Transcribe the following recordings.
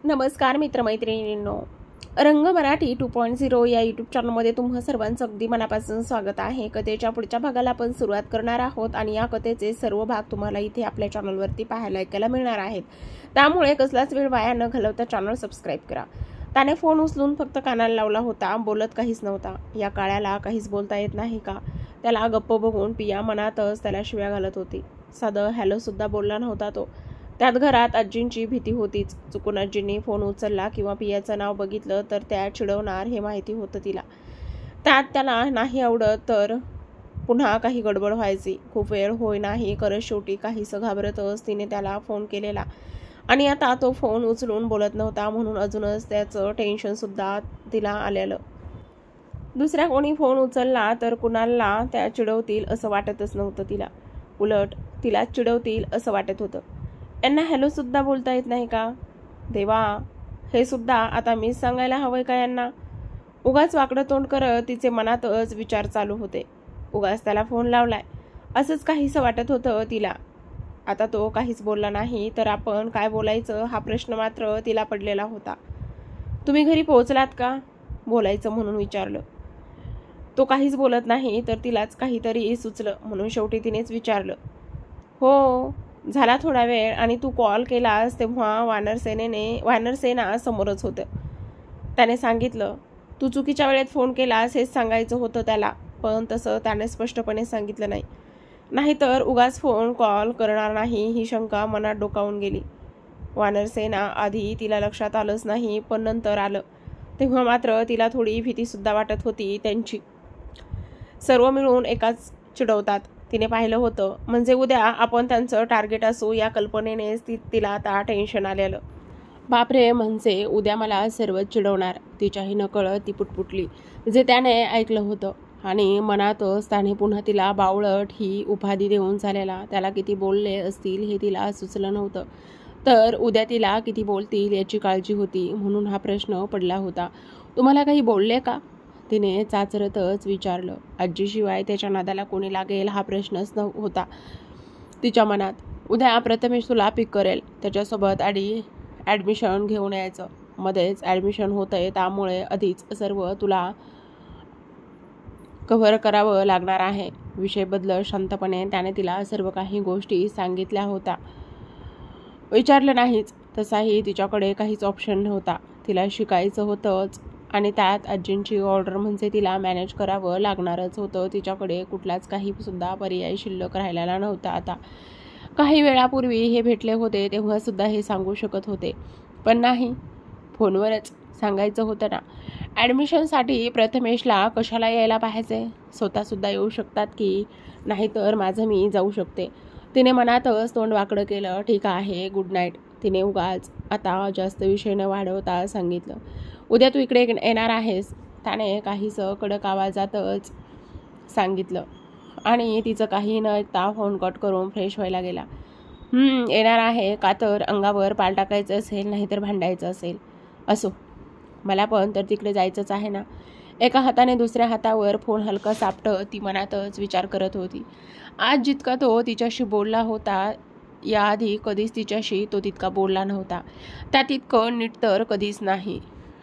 नमस्कार मित्रमैत्रिणींनो, रंग मराठी 2.0 या यूट्यूब चॅनलमध्ये तुम्हा सर्वांचं अगदी मनापासून स्वागत आहे. कथेच्या पुढच्या भागाला आपण सुरुवात करणार आहोत आणि या कथेचे सर्व भाग तुम्हाला इथे आपल्या चॅनलवरती पाहायला ऐकायला मिळणार आहेत. त्यामुळे कसलाच वेळ वाया न घालवता चॅनल सबस्क्राईब करा. त्याने फोन उचलून फक्त कानाला लावला होता, बोलत काहीच नव्हता. या काळ्याला काहीच बोलता येत नाही का? त्याला गप्प बघून पिया मनातच त्याला शिव्या घालत होती. साधं हॅलो सुद्धा बोलला नव्हता तो. त्यात घरात आजींची भीती होतीच. चुकून आजींनी फोन उचलला किंवा पियाचं नाव बघितलं तर त्या चिडवणार हे माहिती होतं तिला. त्यात त्याला नाही आवडत तर पुन्हा काही गडबड व्हायची. खूप वेळ होय नाही करत शेवटी काहीसं घाबरतच तिने त्याला फोन केलेला आणि आता तो फोन उचलून बोलत नव्हता म्हणून अजूनच त्याचं टेन्शनसुद्धा तिला आलेलं. दुसऱ्या कोणी फोन उचलला तर कुणाला त्या चिडवतील असं वाटतच नव्हतं तिला. उलट तिला चिडवतील असं वाटत होतं. यांना हॅलो सुद्धा बोलता येत नाही का? देवा, हे सुद्धा आता मीच सांगायला हवंय का यांना? उगाच वाकडं तोंड करत तिचे मनातच विचार चालू होते. उगाच त्याला फोन लावलाय असंच काहीसं वाटत होतं तिला. आता तो काहीच बोलला नाही तर आपण काय बोलायचं हा प्रश्न मात्र तिला पडलेला होता. तुम्ही घरी पोहोचलात का? बोलायचं म्हणून विचारलं. तो काहीच बोलत नाही तर तिलाच काहीतरी सुचलं म्हणून शेवटी तिनेच विचारलं. हो, झाला थोडा वेळ आणि तू कॉल केलास तेव्हा वानरसेना समोरच होतं. त्याने सांगितलं. तू चुकीच्या वेळेत फोन केलास हेच सांगायचं होतं त्याला, पण तसं त्याने स्पष्टपणे सांगितलं नाही. नाहीतर उगाच फोन कॉल करणार नाही ही शंका मनात डोकावून गेली. वानरसेना आधी तिला लक्षात आलंच नाही, पण नंतर आलं. तेव्हा मात्र तिला थोडी भीतीसुद्धा वाटत होती त्यांची. सर्व मिळून एकाच चिडवतात तिने पाहिलं होतं. म्हणजे उद्या आपण त्यांचं टार्गेट असू या कल्पनेनेच तिला आता टेन्शन आलेलं. बापरे, म्हणजे उद्या मला सर्वच चिडवणार. तिच्याही नकळत ती पुटपुटली जे त्याने ऐकलं होतं आणि मनातच त्याने पुन्हा तिला बावळट ही उपाधी देऊन झालेला. त्याला किती बोलले असतील हे तिला सुचलं नव्हतं, तर उद्या तिला किती बोलतील याची काळजी होती म्हणून हा प्रश्न पडला होता. तुम्हाला काही बोलले का? तिने चाचरतच विचारलं. आजीशिवाय त्याच्या नादाला कोणी लागेल हा प्रश्नच होता तिच्या मनात. उद्या प्रथमेश तुला पिक करेल, त्याच्यासोबत ॲडमिशन घेऊन यायचं. मध्येच ॲडमिशन होतंय त्यामुळे आधीच सर्व तुला कव्हर करावं लागणार आहे. विषय बदलत शांतपणे त्याने तिला सर्व काही गोष्टी सांगितल्या होत्या. विचारलं नाहीच तसाही तिच्याकडे काहीच ऑप्शन नव्हता. तिला शिकायचं होतंच आणि त्यात आजींची ऑर्डर म्हणजे तिला मॅनेज करावं लागणारच होतं. तिच्याकडे कुठलाच काही सुद्धा पर्याय शिल्लक राहिलेला नव्हता आता. काही वेळापूर्वी हे भेटले होते तेव्हा सुद्धा हे सांगू शकत होते, पण नाही, फोनवरच सांगायचं होतं ना. ॲडमिशनसाठी प्रथमेशला कशाला यायला पाहिजे? स्वतःसुद्धा येऊ शकतात की, नाहीतर माझं मी जाऊ शकते. तिने मनातच तोंड वाकडं केलं. ठीक आहे, गुड नाईट. तिने उगाच आता जास्त विषय न वाढवता सांगितलं. उद्या तू इकडे येणार आहेस, त्याने काहीसं कडक आवाजातच सांगितलं आणि तिचं काही न ऐकता फोन कट करून फ्रेश व्हायला गेला. येणार आहे का तर अंगावर पाल टाकायचं असेल नाहीतर भांडायचं असेल. असो, मला पण तर तिकडे जायचंच आहे ना. एका हाताने दुसऱ्या हातावर फोन हलका सापटत ती मनातच विचार करत होती. आज जितका तो तिच्याशी बोलला होता याआधी कधीच तिच्याशी तो तितका बोलला नव्हता. त्यात इतकं नीट तर कधीच नाही.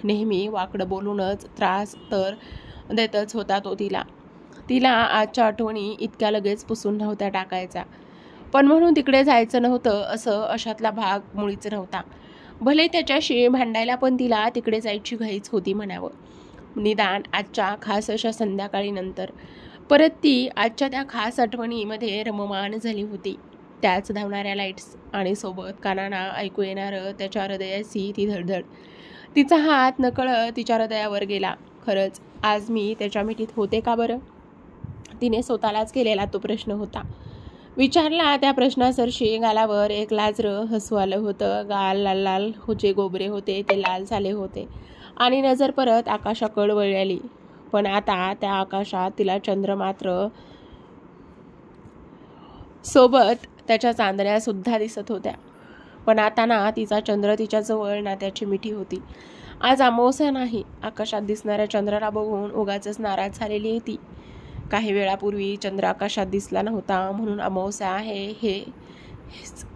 नेहमी वाकडं बोलूनच त्रास तर देतच होता तो तिला. आजच्या आठवणी इतक्या लगेच पुसून नव्हत्या टाकायचा, पण म्हणून तिकडे जायचं नव्हतं असं अशातला भाग मुळीच नव्हता. भले त्याच्याशी भांडायला पण तिला तिकडे जायची घाईच होती म्हणावं. निदान आजच्या खास अशा संध्याकाळी नंतर. परत ती आजच्या त्या खास आठवणीमध्ये रममाण झाली होती. त्याच धावणाऱ्या लाईट्स आणि सोबत कानांना ऐकू येणारं त्याच्या हृदयाची ती धडधड. तिचा हात नकळत तिच्या हृदयावर गेला. खरंच आज मी त्याच्या मिठीत होते का बरं? तिने स्वतःलाच केलेला तो प्रश्न होता. विचारला त्या प्रश्नासरशी गालावर एक लाजरं हसू आलं होतं. गाल लाल लाल जे गोबरे होते ते लाल झाले होते आणि नजर परत आकाशाकडे वळली. पण आता त्या आकाशात तिला चंद्र मात्र सोबत त्याच्या चांदण्या सुद्धा दिसत होत्या. पण आता ना तिचा चंद्र तिच्याजवळ ना त्याची मिठी होती. आज अमावस्या नाही. आकाशात दिसणाऱ्या चंद्राला बघून उगाचच नाराज झालेली ती. काही वेळापूर्वी चंद्र आकाशात दिसला नव्हता म्हणून अमावस्या आहे हे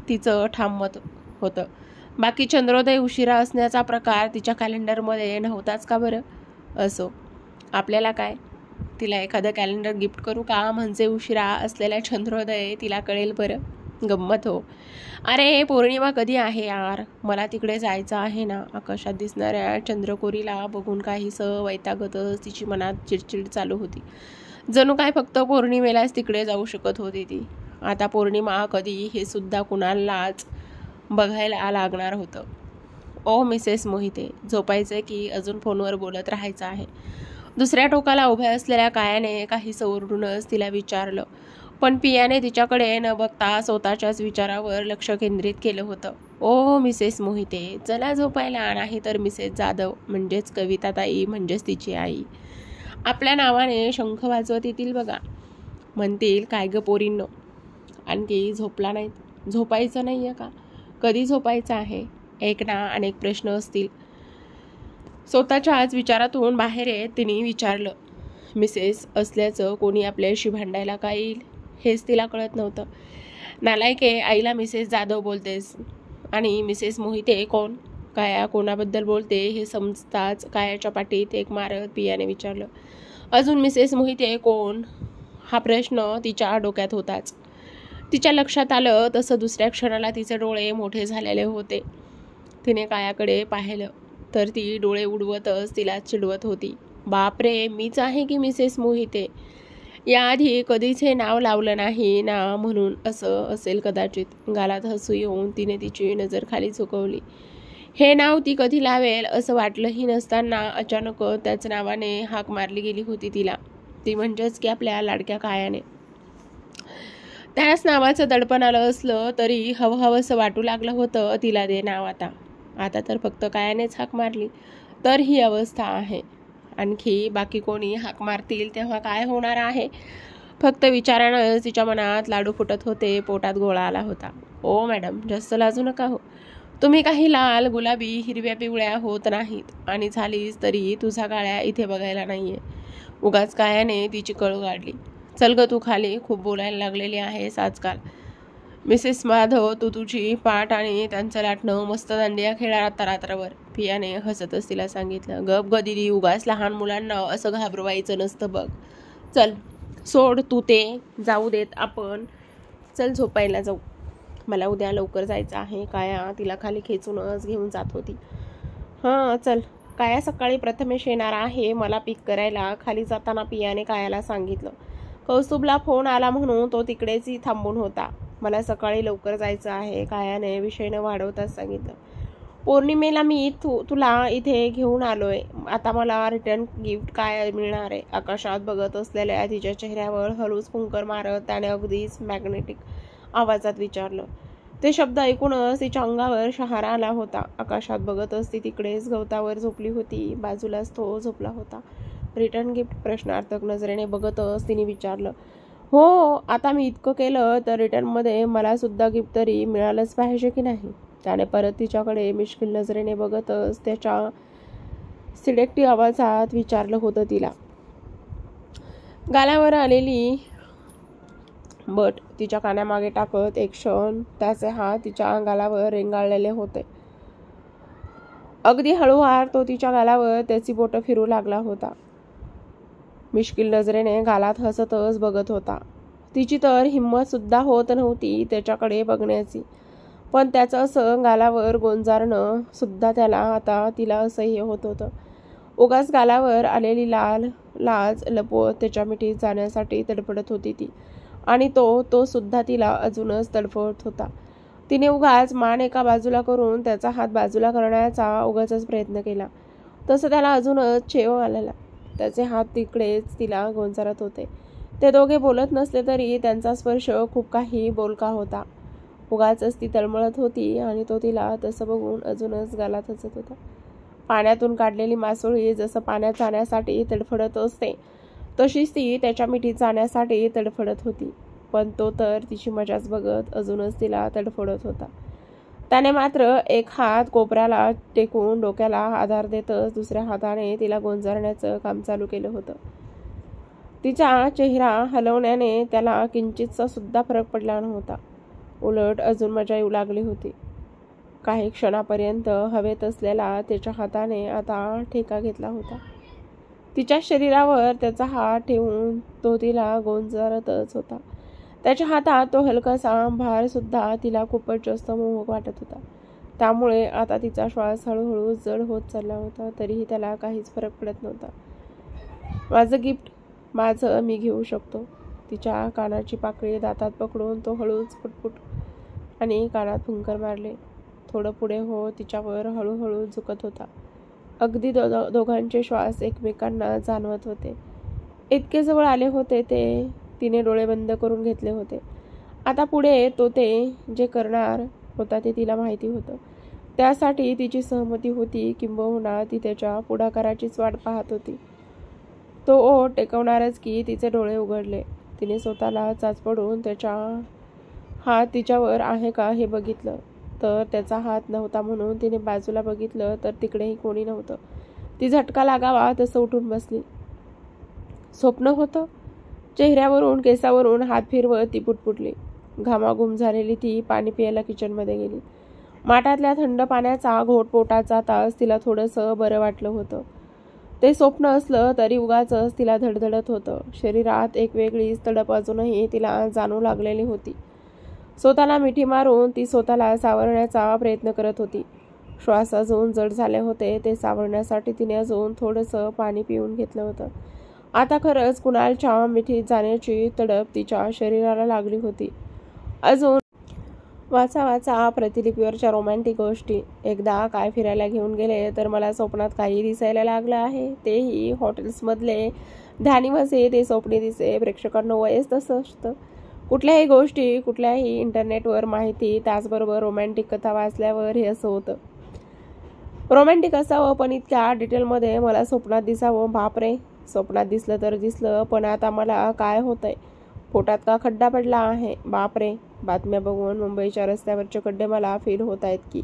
तिचं ठाम मत होतं. बाकी चंद्रोदय उशिरा असण्याचा प्रकार तिच्या कॅलेंडरमध्ये नव्हताच का बरं? असो, आपल्याला काय, तिला एखादं कॅलेंडर गिफ्ट करू का, म्हणजे उशिरा असलेला चंद्रोदय तिला कळेल बरं. गंमत हो. अरे पौर्णिमा कधी आहे यार, मला तिकडे जायचं आहे ना. आकाशात दिसणाऱ्या चंद्रकोरीला बघून काहीसं वैतागतच तिची मनात चिडचिड चालू होती. जणू काय फक्त पौर्णिमेलाच तिकडे जाऊ शकत होती ती. आता पौर्णिमा कधी हे सुद्धा कुणालाच बघायला लागणार होतं. ओ मिसेस मोहिते, झोपायचं की अजून फोनवर बोलत राहायचं आहे? दुसऱ्या टोकाला उभ्या असलेल्या कायाने काहीसं ओरडूनच तिला विचारलं, पण पियाने तिच्याकडे न बघता स्वतःच्याच विचारावर लक्ष केंद्रित केलं होतं. ओ मिसेस मोहिते, चला झोपायला. नाही तर मिसेस जाधव म्हणजेच कविताताई म्हणजेच तिची आई आपल्या नावाने शंख वाजवत येतील बघा. म्हणतील, काय ग पोरींनो, आणखी झोपला नाहीत? झोपायचं नाही आहे का? कधी झोपायचं आहे? एक ना अनेक प्रश्न असतील. स्वतःच्याच विचारातून बाहेर येत तिने विचारलं. मिसेस असल्याचं कोणी आपल्याशी भांडायला का येईल हेच तिला कळत नव्हतं. नालायके, आईला मिसेस जाधव बोलतेस आणि मिसेस मोहिते कोण? काया कोणाबद्दल बोलते हे समजताच कायाच्या पाठीत एक मारत पियाने विचारलं, अजून मिसेस मोहिते कोण? हा प्रश्न तिच्या डोक्यात होताच. तिच्या लक्षात आलं तसं दुसऱ्या क्षणाला तिचे डोळे मोठे झालेले होते. तिने कायाकडे पाहिलं तर ती डोळे उडवतच तिला चिडवत होती. बापरे, मीच आहे की मिसेस मोहिते? याआधी कधीच हे नाव लावलं नाही ना, म्हणून असं असेल कदाचित. गालात हसू येऊन तिने तिची नजर खाली झुकवली. हे नाव ती कधी लावेल असं वाटलंही नसताना अचानक त्याच नावाने हाक मारली गेली होती तिला. ती म्हणजेच की आपल्या लाडक्या कायाने. त्याच नावाचं दडपण आलं असलं तरी हवंहवंसं वाटू लागलं होतं तिला ते नाव. आता तर फक्त कायानेच हाक मारली तर ही अवस्था आहे. आणखी बाकी कोणी हाक मारतील तेव्हा काय होणार आहे? फक्त विचारानं तिच्या मनात लाडू फुटत होते, पोटात गोळा आला होता. ओ मॅडम, जास्त लाजू नका हो. तुम्ही काही लाल, गुलाबी, हिरव्या, पिवळ्या होत नाहीत आणि झालीच तरी तुझा काळ्या इथे बघायला नाहीये. उगाच कायाने तिची कळ काढली. चल ग तू खाली, खूप बोलायला लागलेली आहेस आजकाल. मिसेस माधव, तू तुझी पाठ आणि त्यांचं लाटणं मस्त दांडिया खेळा आता रात्रभर, पियाने हसतच तिला सांगितलं. गप ग दिदी, उगाच लहान मुलांना असं घाबरवायचं नसतं बघ. चल सोड तू ते, जाऊ देत आपण. चल झोपायला जाऊ, मला उद्या लवकर जायचं आहे. काया तिला खाली खेचूनच घेऊन जात होती. हां चल. काया सकाळी प्रथमेश येणार आहे मला पिक करायला, खाली जाताना पियाने कायाला सांगितलं. कौस्तुभला फोन आला म्हणून तो तिकडेच थांबून होता. मला सकाळी लवकर जायचं आहे, कायाने विषय न वाढवताच सांगितलं. पौर्णिमेला मी तुला इथे घेऊन आलोय. आता मला रिटर्न गिफ्ट काय मिळणार आहे? आकाशात बघत असलेल्या तिच्या चेहऱ्यावर हळूच फुंकर मारत त्याने अगदीच मॅग्नेटिक आवाजात विचारलं. ते शब्द ऐकूनच तिच्या अंगावर शहारा आला होता. आकाशात बघतच ती तिकडेच गवतावर झोपली होती. बाजूलाच तो झोपला होता. Return gift? प्रश्नार्थक नजरेने बघतच तिने विचारलं. हो, आता मी इतकं केलं तर रिटर्नमध्ये मला सुद्धा गिफ्ट तरी मिळालंच पाहिजे की नाही? त्याने परत तिच्याकडे मिश्किल नजरेने बघतच त्याच्या सिडेक्टी आवाजात विचारलं होतं तिला. गालावर आलेली बट तिच्या कानामागे टाकत एक क्षण त्याचे हात तिच्या गालावर रेंगाळलेले होते. अगदी हळूवार तो तिच्या गालावर त्याची बोटं फिरू लागला होता. मिश्किल नजरेने गालात हसतच बघत होता. तिची तर हिंमत सुद्धा होत नव्हती त्याच्याकडे बघण्याची. पण त्याचं असं गालावर गोंजारणं सुद्धा त्याला आता तिला असह्य होत होतं. उगाच गालावर आलेली लाज लपवत त्याच्या मिठीत जाण्यासाठी तडफडत होती ती. आणि तो सुद्धा तिला अजूनच तडफडत होता. तिने उगाच मान एका बाजूला करून त्याचा हात बाजूला करण्याचा उगाचच प्रयत्न केला. तसं त्याला अजूनच छेव आलेला. त्याचे हात तिकडेच तिला गोंजारत होते. ते दोघे बोलत नसले तरी त्यांचा स्पर्श खूप काही बोलका होता. उगाचच ती तळमळत होती आणि तो तिला तसं बघून अजूनच गालात हसत होता. पाण्यातून काढलेली मासोळी जसं पाण्यात जाण्यासाठी तडफडत असते तशीच ती त्याच्या मिठीत जाण्यासाठी तडफडत होती. पण तो तर तिची मजाच बघत अजूनच तिला तडफडत होता. त्याने मात्र एक हात कोपऱ्याला टेकून डोक्याला आधार देतच दुसऱ्या हाताने तिला गोंजारण्याचं काम चालू केलं होतं. तिचा चेहरा हलवण्याने त्याला किंचितचा सुद्धा फरक पडला नव्हता. उलट अजून मजा येऊ लागली होती. काही क्षणापर्यंत हवेत असलेला त्याच्या हाताने आता ठेका घेतला होता. तिच्या शरीरावर त्याचा हात ठेवून तो तिला गोंजारतच होता. त्याच्या हातात तो हलकासा भार सुद्धा तिला खूपच जास्त मोहक वाटत होता. त्यामुळे आता तिचा श्वास हळूहळू जड होत चालला होता. तरीही त्याला काहीच फरक पडत नव्हता. माझं गिफ्ट, माझं मी घेऊ शकतो. तिच्या कानाची पाकळी दातात पकडून तो हळूच पुटपुट आणि कानात फुंकर मारले. थोडं पुढे हो तिच्यावर हळूहळू झुकत होता. अगदी दोघांचे श्वास एकमेकांना जाणवत होते. इतके जवळ आले होते ते. तिने डोळे बंद करून घेतले होते. आता पुढे तो ते जे करणार होता ते तिला माहिती होतं. त्यासाठी तिची सहमती होती, किंबहुना ती त्याच्या पुढाकाराचीच वाट पाहत होती. तो ओठ टेकवणारच की तिचे डोळे उघडले. तिने स्वतःला चाचपडून त्याचा हात तिच्यावर आहे का हे बघितलं, तर त्याचा हात नव्हता. म्हणून तिने बाजूला बघितलं तर तिकडेही कोणी नव्हतं. ती झटका लागावा तसं उठून बसली. स्वप्न होतं? चेहऱ्यावरून केसावरून हात फिरवत ती पुटपुटली. घामाघूम झालेली ती पाणी प्यायला किचनमध्ये गेली. माठातल्या थंड पाण्याचा घोट पोटात जाताच तिला थोडंसं बरं वाटलं होतं. ते स्वप्न असलं तरी उगाचच तिला धडधडत होतं. शरीरात एक वेगळीच तडप अजूनही तिला जाणू लागलेली होती. स्वतःला मिठी मारून ती स्वतःला सावरण्याचा प्रयत्न करत होती. श्वास अजून जड झाले होते. ते सावरण्यासाठी तिने अजून थोडंसं पाणी पिऊन घेतलं होतं. आता खरंच कुणालच्या मिठीत जाण्याची तडप तिच्या शरीराला लागली होती. अजून वाचा प्रतिलिपीवरच्या रोमॅन्टिक गोष्टी. एकदा काय फिरायला घेऊन गेले तर मला स्वप्नात काही दिसायला लागलं आहे. तेही हॉटेल्समधले ध्यानीवसे ते स्वप्नी दिसे. प्रेक्षकांना वयच तसं असतं. कुठल्याही गोष्टी, कुठल्याही इंटरनेटवर माहिती, त्याचबरोबर रोमॅन्टिक कथा वाचल्यावर हे असं होतं. रोमॅन्टिक असावं पण इतक्या डिटेलमध्ये मला स्वप्नात दिसावं. बापरे, स्वप्नात दिसलं तर दिसलं, पण आता मला काय होतंय? पोटात का खड्डा पडला आहे? बापरे, बातम्या बघून मुंबईच्या रस्त्यावरचे खड्डे मला फील होत आहेत की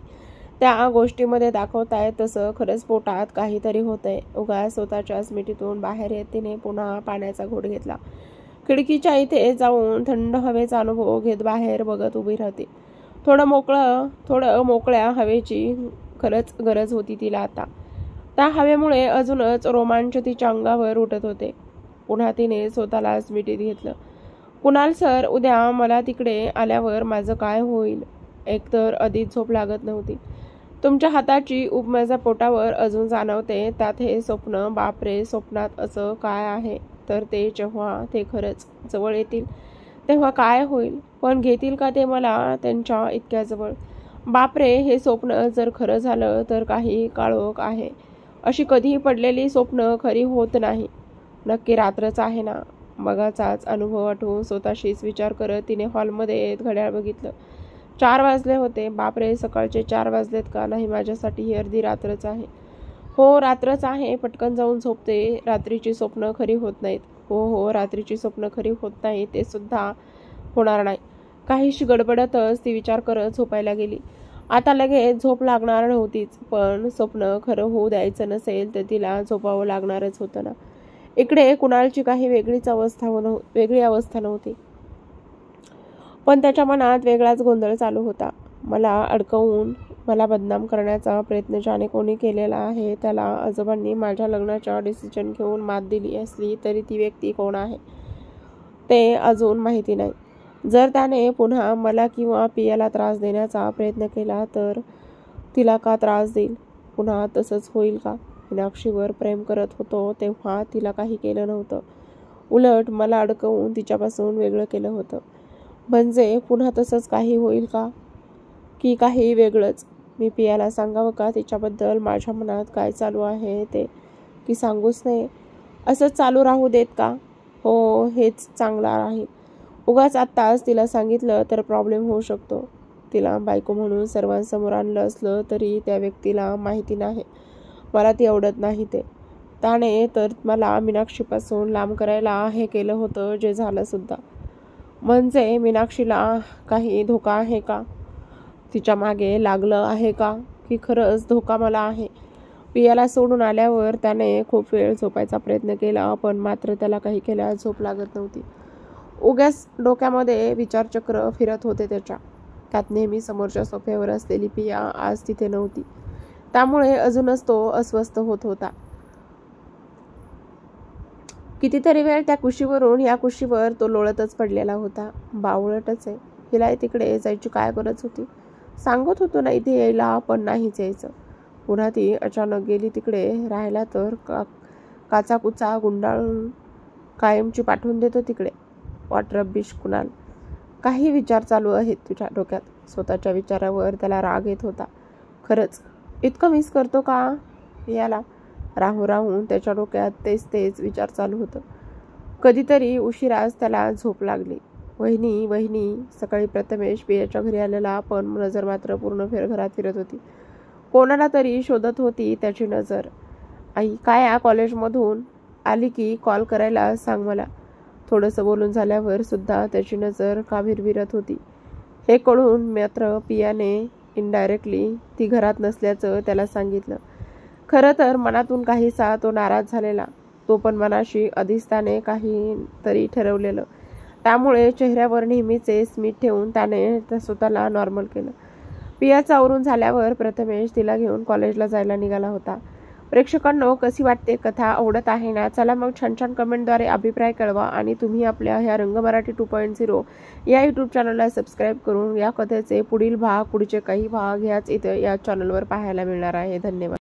त्या गोष्टीमध्ये दाखवतायत तसं खरंच पोटात काहीतरी होतंय. उगाच स्वतःच्याच मिठीतून बाहेर येत तिने पुन्हा पाण्याचा घोट घेतला. खिडकीच्या इथे जाऊन थंड हवेचा अनुभव घेत बाहेर बघत उभी राहते. थोडं मोकळ्या हवेची खरंच गरज होती तिला आता. त्या हवेमुळे अजूनच रोमांच तिच्या अंगावर उठत होते. पुन्हा तिने स्वतःलाच मिठीत घेतलं. कुणाल सर, उद्या मला तिकडे आल्यावर माझं काय होईल? एकतर आधीच झोप लागत नव्हती. तुमच्या हाताची ऊब माझ्या पोटावर अजून जाणवते. त्यात हे स्वप्न. बापरे, स्वप्नात असं काय आहे? तर ते जेव्हा ते खरंच जवळ येतील तेव्हा काय होईल? पण घेतील का ते मला त्यांच्या इतक्या जवळ? बापरे, हे स्वप्न जर खरं झालं तर काही काळोख आहे. अशी कधीही पडलेली स्वप्न खरी होत नाही. नक्की रात्रच आहे ना? मगाचाच अनुभव आठवून स्वतःशीच विचार करत तिने हॉलमध्ये येत घड्याळ बघितलं. 4 वाजले होते. बापरे, सकाळचे 4 वाजलेत का? नाही, माझ्यासाठी ही अर्धी रात्रच आहे. हो, रात्रच आहे. पटकन जाऊन झोपते. रात्रीची स्वप्न खरी होत नाहीत. हो, रात्रीची स्वप्न खरी होत नाही, ते सुद्धा होणार नाही. काहीशी गडबडतच ती विचार करत झोपायला गेली. आता लगेच झोप लागणार नव्हतीच, पण स्वप्न खरं होऊ द्यायचं नसेल तर तिला झोपावं लागणारच होतं ना. इकडे कुणालची काही वेगळी अवस्था नव्हती, पण त्याच्या मनात वेगळाच गोंधळ चालू होता. मला अडकवून मला बदनाम करण्याचा प्रयत्न ज्याने कोणी केलेला आहे त्याला आजोबांनी माझ्या लग्नाच्या डिसिजन घेऊन मात दिली असली तरी ती व्यक्ती कोण आहे ते अजून माहिती नाही. जर त्याने पुन्हा मला किंवा पियाला त्रास देण्याचा प्रयत्न केला तर तिला का त्रास देईल? पुन्हा तसंच होईल का? मीनाक्षीवर प्रेम करत होतो तेव्हा तिला काही केलं नव्हतं. उलट मला अडकवून तिच्यापासून वेगळं केलं होतं. म्हणजे पुन्हा तसंच काही होईल का? की काही वेगळंच? मी पियाला सांगावं का तिच्याबद्दल माझ्या मनात काय चालू आहे ते? की सांगूच नये? असंच चालू राहू देत का? हो, हेच चांगलं राहील. उगाच आत्ताच तिला सांगितलं तर प्रॉब्लेम होऊ शकतो. तिला बायको म्हणून सर्वांसमोर आणलं असलं तरी त्या व्यक्तीला माहिती नाही मला ती आवडत नाही ते. त्याने तर मला मीनाक्षीपासून लांब करायला हे केलं होतं, जे झालं सुद्धा. म्हणजे मीनाक्षीला काही धोका आहे का? तिच्या मागे लागलं आहे का? की खरंच धोका मला आहे? पियाला सोडून आल्यावर त्याने खूप वेळ झोपायचा प्रयत्न केला, पण मात्र त्याला काही केल्यास झोप लागत नव्हती. उगाच डोक्यामध्ये विचारचक्र फिरत होते त्याच्या. त्यात नेहमी समोरच्या सोफ्यावर असलेली पिया आज तिथे नव्हती. त्यामुळे अजूनच तो अस्वस्थ होत होता. कितीतरी वेळ त्या कुशीवरून या कुशीवर तो लोळतच पडलेला होता. बावळटच आहे, हिला तिकडे जायची काय गरज होती? सांगत होतो ना इथे यायला, पण नाहीच यायचं. पुन्हा ती अचानक गेली तिकडे राहायला तर काचाकुचा गुंडाळून कायमची पाठवून देतो तिकडे. व्हॉट रबिश कुणाल, काही विचार चालू आहेत तुझ्या डोक्यात. स्वतःच्या विचारावर त्याला राग येत होता. खरंच इतकं मिस करतो का याला? राहून त्याच्या डोक्यात तेच विचार चालू होतं. कधीतरी उशिराच त्याला झोप लागली. वहिनी सकाळी प्रथमेश पियाच्या घरी आलेला, पण नजर मात्र पूर्ण घरात फिरत होती. कोणाला तरी शोधत होती त्याची नजर. आई काय कॉलेजमधून आली की कॉल करायला सांग मला. थोडंसं बोलून झाल्यावर सुद्धा त्याची नजर का भिरभिरत होती हे कळून मात्र पियाने इनडायरेक्टली ती घरात नसल्याचं त्याला सांगितलं. खरं तर मनातून काहीसा तो नाराज झालेला. तो पण मनाशी आधीच त्याने काहीतरी ठरवलेलं. त्यामुळे चेहऱ्यावर नेहमीचे स्मित ठेवून त्याने स्वतःला नॉर्मल केलं. पियाचं आवरून झाल्यावर प्रथमेश तिला घेऊन कॉलेजला जायला निघाला होता. प्रेक्षकांनो, कशी वाटते कथा? आवडत आहे ना? चला मग छान कमेंटद्वारे अभिप्राय कळवा आणि तुम्ही आपल्या ह्या रंग मराठी 2.0 या यूट्यूब चॅनलला सबस्क्राईब करून या कथेचे पुढील भाग, पुढचे काही भाग ह्याच इथे या चॅनलवर पाहायला मिळणार आहे. धन्यवाद.